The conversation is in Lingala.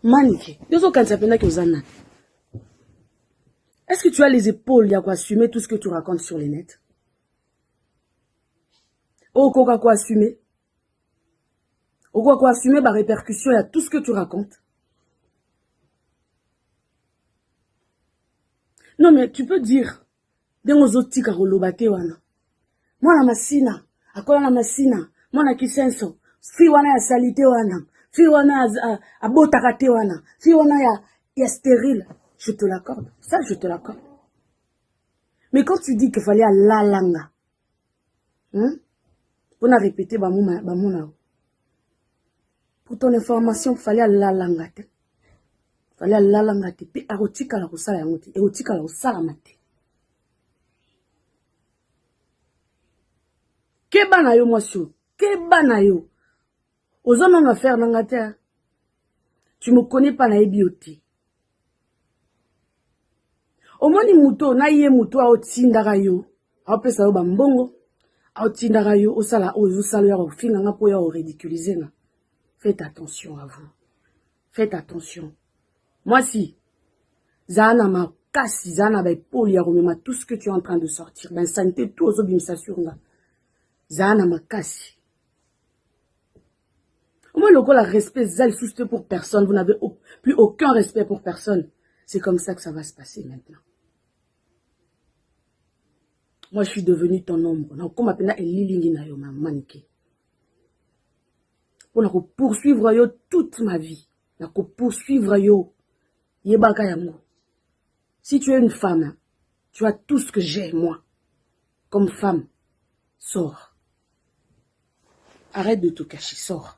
Manike. Est-ce que tu as les épaules pour assumer tout ce que tu racontes sur les nets? Oh, quoi assumer? Oh, quoi assumer ma répercussion à tout ce que tu racontes? Non, mais tu peux dire, moi, la masina, akola la masina, moi, na kisenso, fi wana ya salite wana, fi wana ya botakate wana, fi wana ya stérile. Je te l'accorde. Ça, je te l'accorde. Mais quand tu dis qu'il fallait à la langa, on a répété, pour ton information, il fallait à la langa. Il fallait à la langa. Puis, arotika la kusala yamuti, erotika la kusala mate. Keba na yo mwasyo, keba na yo. Ozoma nga faire nangate. Tu me connais pas na ebioti. Omoni muto na ye muto a otindaka yo. A opesa yo bambongo. A otindaka yo osala ozosala yo finga nga po ya o ridiculiser nga. Faites attention à vous. Faites attention. Moi si zana ma kasi zana ba epoli ya komema tout ce que tu es en train de sortir. Ben santé tout ozobimisa sur nga. Zana ma kasi. Moi le la respect zal juste pour personne. Vous n'avez plus aucun respect pour personne. C'est comme ça que ça va se passer maintenant. Moi, je suis devenue ton ombre. Comme appelle Elilingi na yo manike. Pour poursuivre yo toute ma vie. Pour poursuivre yo yebaka yango. Si tu es une femme, tu as tout ce que j'ai moi. Comme femme, sors. Arrête de te cacher, sors.